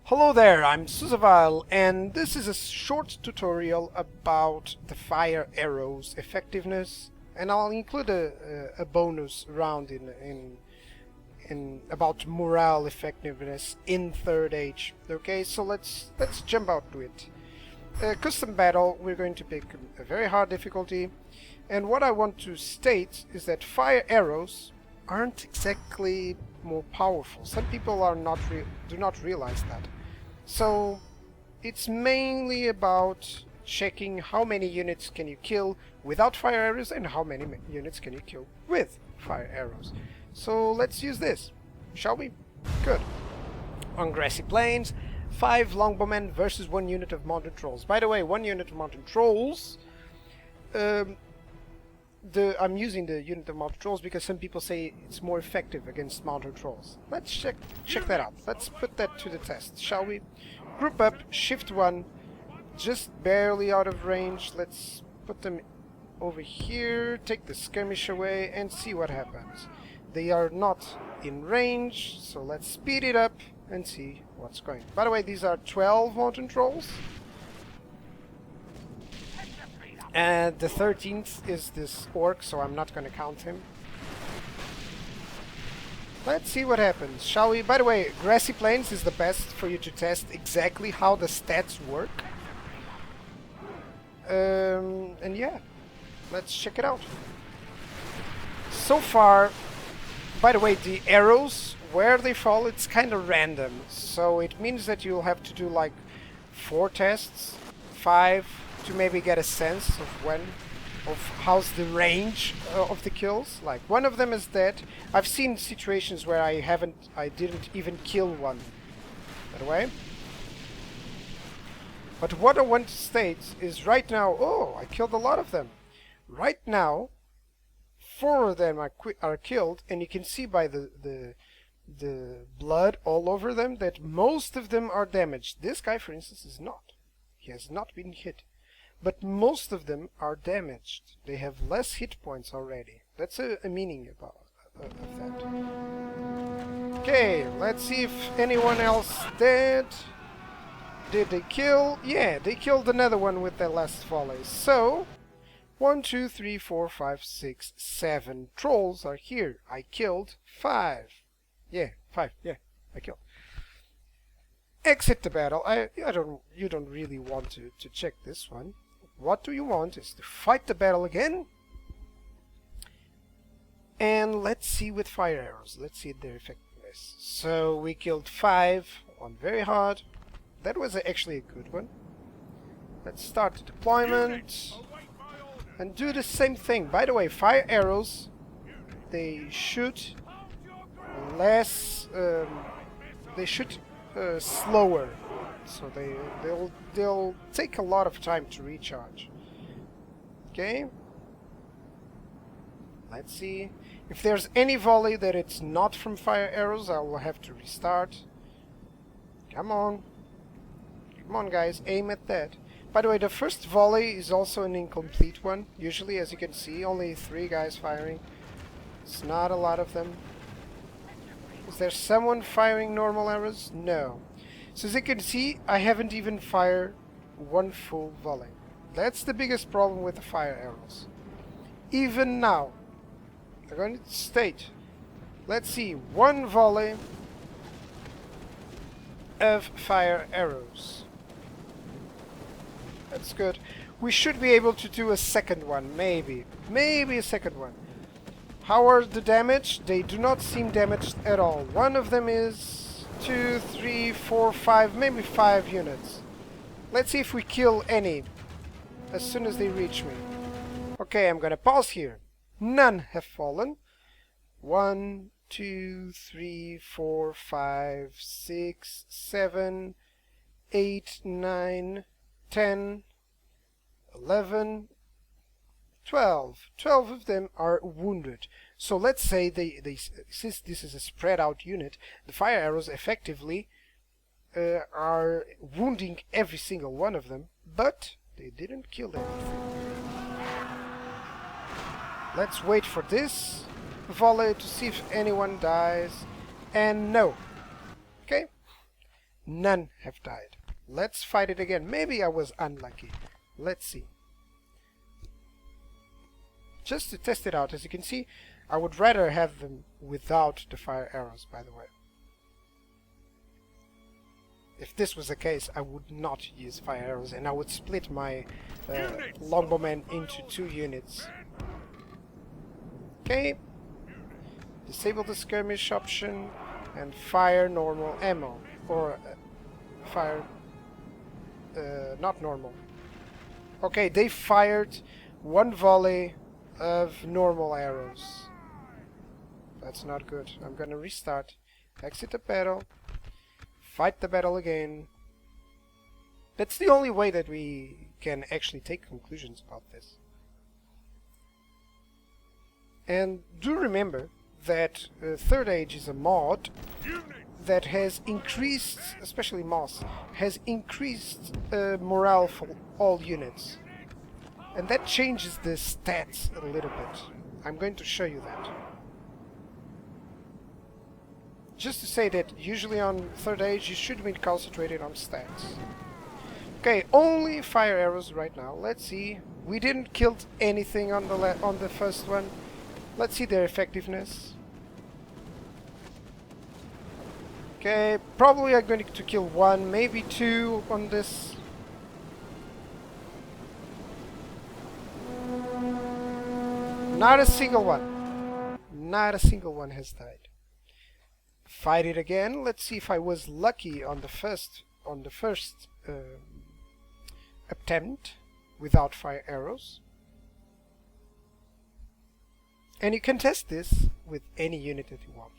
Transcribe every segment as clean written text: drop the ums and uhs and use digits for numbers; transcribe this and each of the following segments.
Hello there, I'm Suzavile, and this is a short tutorial about the fire arrows effectiveness, and I'll include a bonus round in about morale effectiveness in Third Age. Okay, so let's jump out to it. Custom battle, we're going to pick a very hard difficulty, and what I want to state is that fire arrows aren't exactly more powerful. Some people do not realize that. So it's mainly about checking how many units can you kill without fire arrows and how many units can you kill with fire arrows. So let's use this, shall we? Good. On grassy plains, 5 longbowmen versus 1 unit of mounted trolls. By the way, 1 unit of mounted trolls, I'm using the unit of mounted trolls because some people say it's more effective against mounted trolls. Let's check that out. Let's put that to the test, shall we? Group up, shift 1, just barely out of range. Let's put them over here, take the skirmish away and see what happens. They are not in range, so let's speed it up and see what's going on. By the way, these are 12 mountain trolls. And the 13th is this orc, so I'm not going to count him. Let's see what happens, shall we? By the way, grassy plains is the best for you to test exactly how the stats work. And yeah, let's check it out. So far, by the way, the arrows, where they fall, it's kind of random. So it means that you'll have to do like 4 tests, 5, to maybe get a sense of how's the range of the kills. Like one of them is dead. I've seen situations where I didn't even kill one, by the way. But what I want to state is right now, oh, I killed a lot of them. Right now, 4 of them are killed, and you can see by the blood all over them that most of them are damaged. This guy, for instance, is not. He has not been hit. But most of them are damaged. They have less hit points already. That's a meaning of that. Okay, let's see if anyone else dead. Did they kill? Yeah, they killed another one with their last volley. So, 1, 2, 3, 4, 5, 6, 7 trolls are here. I killed 5. Yeah, 5. Yeah, I killed. Exit the battle. You don't really want to check this one. What do you want is to fight the battle again. And let's see with fire arrows. Let's see their effectiveness. So we killed 5 on very hard. That was actually a good one. Let's start the deployment and do the same thing. By the way, fire arrows, they shoot less. They shoot slower, so they'll take a lot of time to recharge. Okay, let's see if there's any volley that it's not from fire arrows. I will have to restart. Come on guys, aim at that. By the way, the first volley is also an incomplete one. Usually, as you can see, only 3 guys firing. It's not a lot of them. Is there someone firing normal arrows? No. So as you can see, I haven't even fired 1 full volley. That's the biggest problem with the fire arrows. Even now, I'm going to state, let's see, 1 volley of fire arrows. That's good. We should be able to do a second one, maybe a second one. How are the damage? They do not seem damaged at all. One of them is 2, 3, 4, 5, maybe 5 units. Let's see if we kill any as soon as they reach me. Okay, I'm gonna pause here. None have fallen. 1, 2, 3, 4, 5, 6, 7, 8, 9, 10, 11, 12. 12 of them are wounded. So let's say since this is a spread out unit, the fire arrows effectively are wounding every single one of them, but they didn't kill anything. Let's wait for this volley to see if anyone dies, and no. Okay, None have died. Let's fight it again. Maybe I was unlucky. Let's see. Just to test it out, as you can see, I would rather have them without the fire arrows, by the way. If this was the case, I would not use fire arrows, and I would split my longbowmen into 2 units. Okay. Disable the skirmish option and fire normal ammo. Or fire... not normal. Okay, they fired 1 volley of normal arrows. That's not good. I'm gonna restart. Exit the battle. Fight the battle again. That's the only way that we can actually take conclusions about this. And do remember that Third Age is a mod that has increased, especially MOS, has increased morale for all units. And that changes the stats a little bit. I'm going to show you that. Just to say that usually on Third Age you should be concentrated on stats. Okay, only fire arrows right now. Let's see. We didn't kill anything on the first one. Let's see their effectiveness. Okay, probably I'm going to kill 1, maybe 2 on this. Not a single one. Not a single one has died. Fight it again. Let's see if I was lucky on the first attempt without fire arrows. And you can test this with any unit that you want.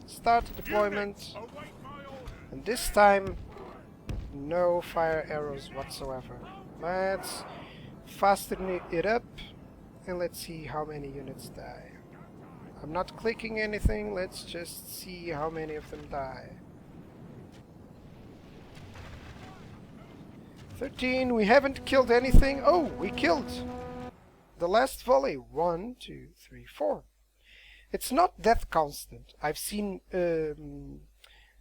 Start deployment, and this time no fire arrows whatsoever. Let's fasten it up and let's see how many units die. I'm not clicking anything, let's just see how many of them die. 13, we haven't killed anything. Oh, we killed the last volley. 1, 2, 3, 4. It's not that constant. I've seen,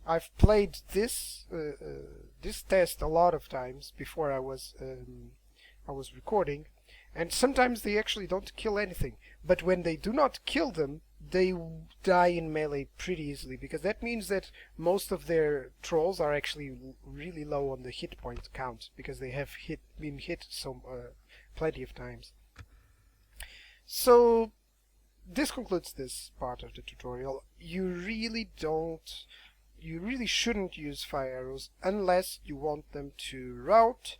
I've played this this test a lot of times before I was recording, and sometimes they actually don't kill anything. But when they do not kill them, they die in melee pretty easily, because that means that most of their trolls are actually really low on the hit point count, because they have been hit so plenty of times. So this concludes this part of the tutorial. You really shouldn't use fire arrows unless you want them to rout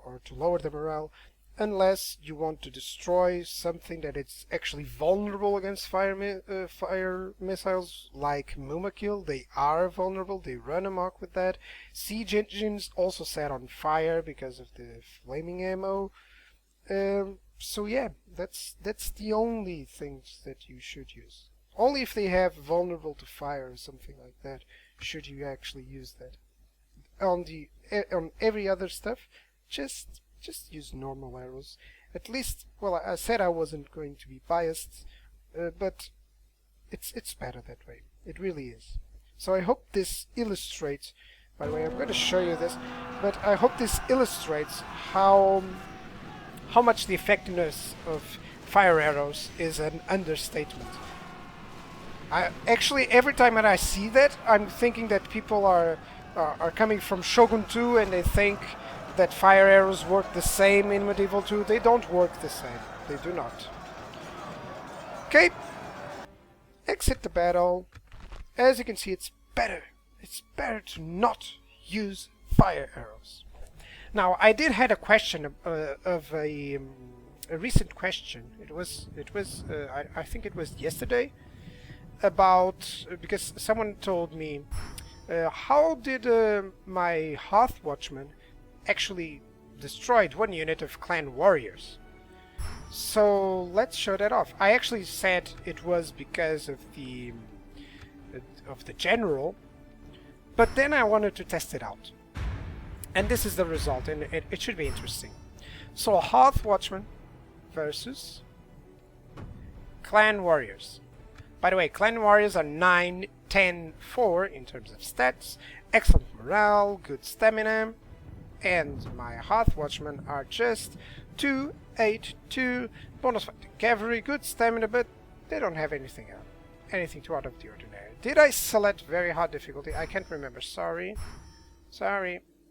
or to lower the morale, unless you want to destroy something that is actually vulnerable against fire missiles, like Mumakil. They are vulnerable, they run amok with that. Siege engines also set on fire because of the flaming ammo. So yeah, that's the only things that you should use. Only if they have vulnerable to fire or something like that should you actually use that. On every other stuff, just use normal arrows. At least, well, I said I wasn't going to be biased, but it's better that way. It really is. So I hope this illustrates. By the way, I'm going to show you this, but I hope this illustrates how much the effectiveness of fire arrows is an understatement. Actually, every time that I see that, I'm thinking that people are coming from Shogun 2 and they think that fire arrows work the same in Medieval 2. They don't work the same. They do not. Okay. Exit the battle. As you can see, it's better. It's better to not use fire arrows. Now, I did had a question of a recent question. I think it was yesterday, about because someone told me how did my Hearth Watchmen actually destroyed 1 unit of clan warriors. So let's show that off. I actually said it was because of the general, but then I wanted to test it out. And this is the result, and it should be interesting. So Hearth Watchmen versus clan warriors. By the way, clan warriors are 9, 10, 4 in terms of stats, excellent morale, good stamina, and my Hearth Watchmen are just 2, 8, 2, bonus fighting cavalry, good stamina, but they don't have anything too out of the ordinary. Did I select very hard difficulty? I can't remember. Sorry.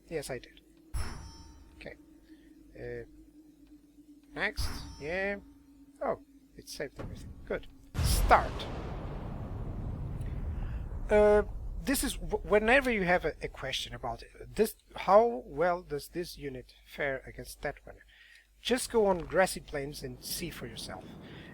Yes, I did. Okay. Next. Yeah. Oh, it saved everything. Good. Start. This is whenever you have a question about this, how well does this unit fare against that one? Just go on grassy plains and see for yourself.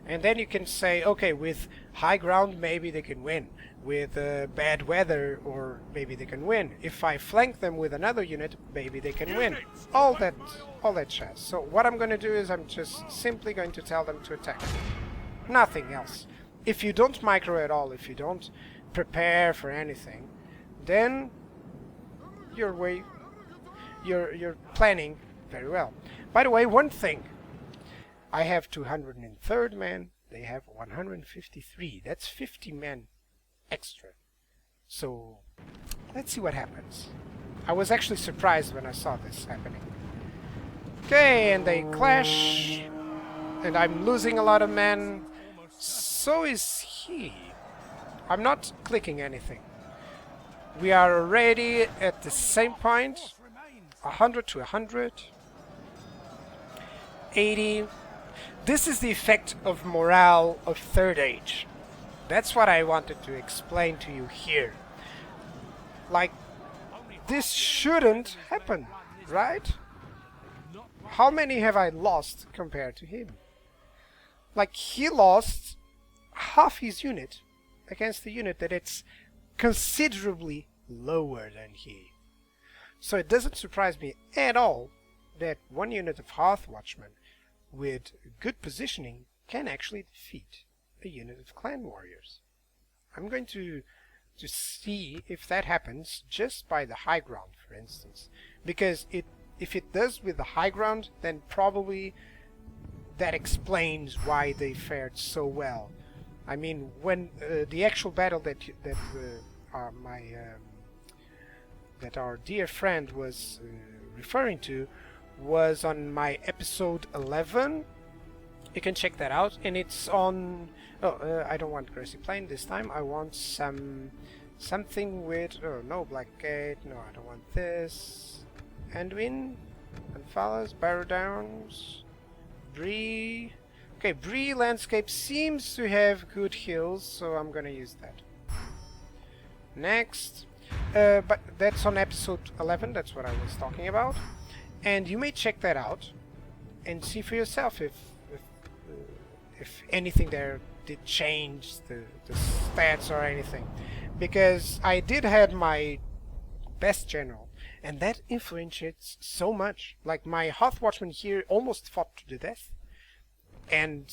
And then you can say, okay, with high ground maybe they can win. With bad weather, or maybe they can win. If I flank them with another unit, maybe they can win. All that jazz. So what I'm going to do is I'm just simply going to tell them to attack. Nothing else. If you don't micro at all, if you don't prepare for anything, then you're planning very well. By the way, one thing. I have 203rd men, they have 153. That's 50 men extra. So, let's see what happens. I was actually surprised when I saw this happening. Okay, and they clash. And I'm losing a lot of men. So is he. I'm not clicking anything. We are already at the same point. 100 to 100. 80. This is the effect of morale of Third Age. That's what I wanted to explain to you here. Like, this shouldn't happen, right? How many have I lost compared to him? Like, he lost half his unit against a unit that it's considerably lower than he. So it doesn't surprise me at all that one unit of Hearth Watchmen with good positioning can actually defeat a unit of clan warriors. I'm going to see if that happens just by the high ground, for instance. Because if it does with the high ground, then probably that explains why they fared so well. I mean, when the actual battle that our dear friend was referring to was on my episode 11. You can check that out, and it's on. I don't want grassy plain this time. I want something with. Oh no, Black Gate. No, I don't want this. Anduin, Anfalas, Barrow Downs, Bree. Okay, Bree landscape seems to have good hills, so I'm gonna use that. Next, but that's on episode 11. That's what I was talking about. And you may check that out and see for yourself if anything there did change the stats or anything. Because I did have my best general, and that influences so much. Like, my Hearth Watchmen here almost fought to the death, and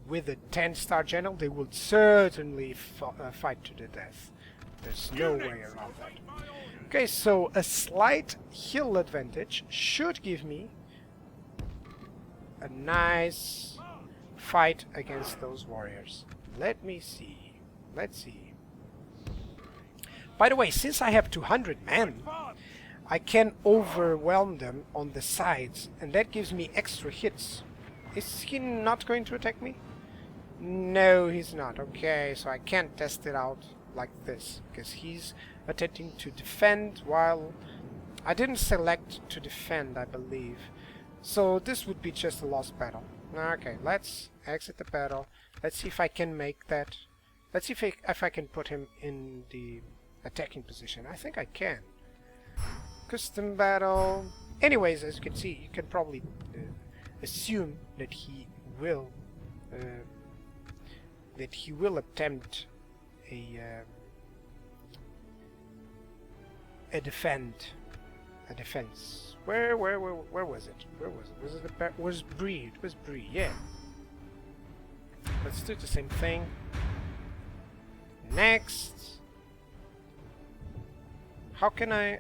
with a 10-star general they would certainly fight to the death. There's no way around that. Okay, so a slight hill advantage should give me a nice fight against those warriors. Let me see. Let's see. By the way, since I have 200 men, I can overwhelm them on the sides, and that gives me extra hits. Is he not going to attack me? No, he's not. Okay, so I can't test it out like this, because he's attempting to defend while I didn't select to defend, I believe. So this would be just a lost battle. Okay, let's exit the battle. Let's see if I can make that. Let's see if I can put him in the attacking position. I think I can. Custom battle. Anyways, as you can see, you can probably assume that he will attempt a defense. Where was it? Was Bree? It was Bree. Yeah. Let's do the same thing. Next. How can I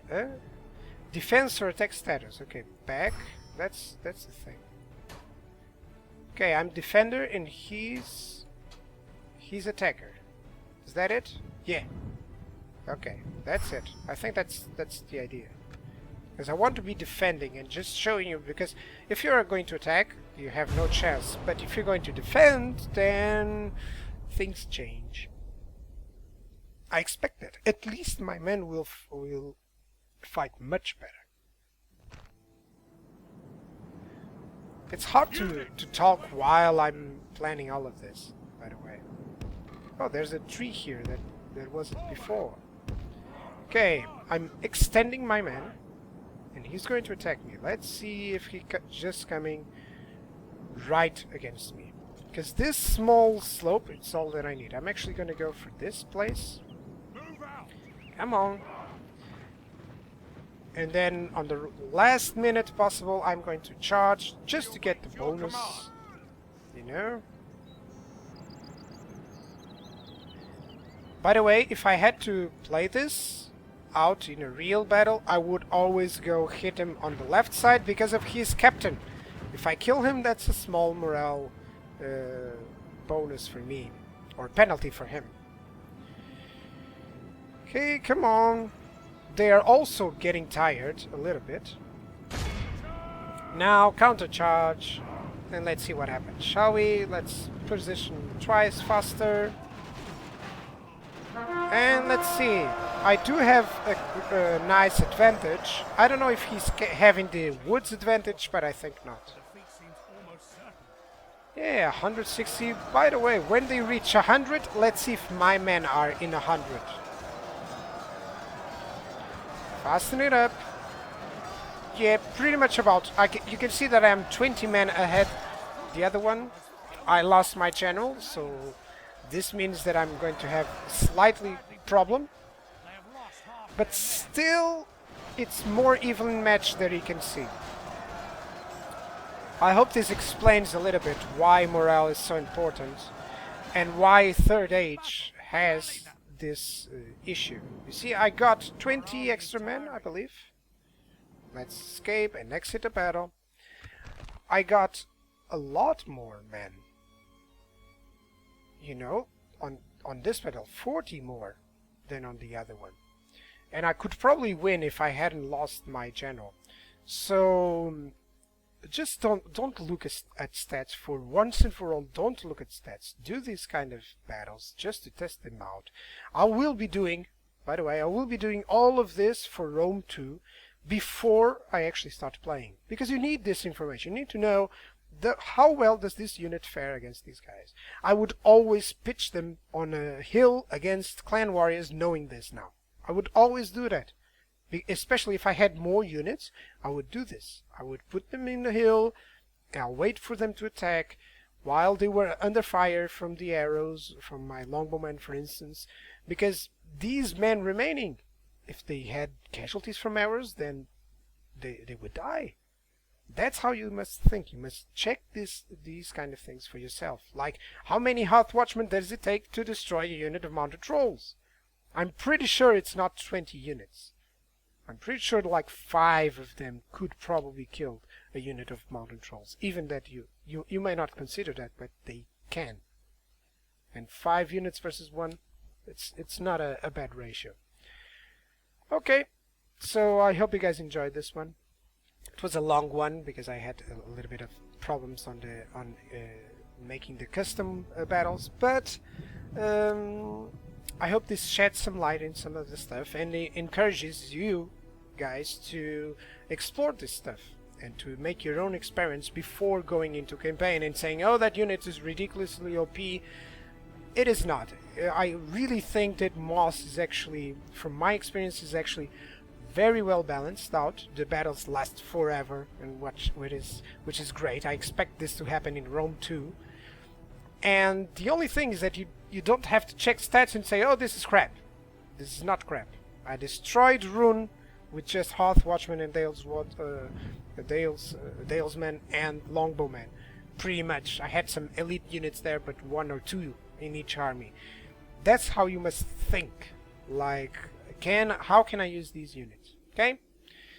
defense or attack status? Okay, back. That's the thing. Okay, I'm defender and he's attacker. Is that it? Yeah. Okay, that's it. I think that's the idea. Because I want to be defending and just showing you, because if you're going to attack, you have no chance. But if you're going to defend, then things change. I expect that. At least my men will fight much better. It's hard to talk while I'm planning all of this, by the way. Oh, there's a tree here that wasn't before. Okay, I'm extending my man, and he's going to attack me. Let's see if he just coming right against me. Because this small slope, it's all that I need. I'm actually going to go for this place. Come on. And then on the last minute possible, I'm going to charge just to get the bonus. You know? By the way, if I had to play this out in a real battle, I would always go hit him on the left side because of his captain. If I kill him, that's a small morale bonus for me, or penalty for him. Okay, come on. They are also getting tired a little bit. Now counter charge, and let's see what happens, shall we? Let's position twice faster. And let's see. I do have a nice advantage. I don't know if he's having the woods advantage, but I think not. Yeah, 160. By the way, when they reach 100, let's see if my men are in 100. Fasten it up. Yeah, pretty much about. You can see that I'm 20 men ahead. The other one, I lost my general, so this means that I'm going to have slightly problem. But still, it's more even match that you can see. I hope this explains a little bit why morale is so important and why Third Age has this issue. You see, I got 20 extra men, I believe. Let's escape and exit the battle. I got a lot more men. You know, on this battle, 40 more than on the other one. And I could probably win if I hadn't lost my general. So just don't look at stats for once and for all. Don't look at stats. Do these kind of battles just to test them out. I will be doing, by the way, I will be doing all of this for Rome 2 before I actually start playing, because you need this information. You need to know how well does this unit fare against these guys. I would always pitch them on a hill against clan warriors, knowing this now. I would always do that. Especially if I had more units, I would do this. I would put them in the hill, and I'll wait for them to attack while they were under fire from the arrows, from my longbowmen, for instance, because these men remaining, if they had casualties from arrows, then they would die. That's how you must think. You must check these kind of things for yourself. Like, how many Hearth Watchmen does it take to destroy a unit of mounted trolls? I'm pretty sure it's not 20 units. I'm pretty sure like 5 of them could probably kill a unit of mounted trolls. Even that you may not consider that, but they can. And 5 units versus 1, it's not a bad ratio. Okay, so I hope you guys enjoyed this one. It was a long one because I had a little bit of problems on making the custom battles, but I hope this sheds some light in some of the stuff and it encourages you guys to explore this stuff and to make your own experiments before going into campaign and saying, oh, that unit is ridiculously OP. It is not. I really think that MOS is actually, from my experience, is actually very well balanced out. The battles last forever, and which is great. I expect this to happen in Rome 2. And the only thing is that you don't have to check stats and say, oh, this is crap. This is not crap. I destroyed Rune with just Hearth Watchmen and Dalesmen and Longbowmen. Pretty much. I had some elite units there, but 1 or 2 in each army. That's how you must think. Like, how can I use these units? Okay?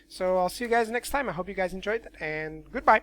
So I'll see you guys next time. I hope you guys enjoyed it, and goodbye.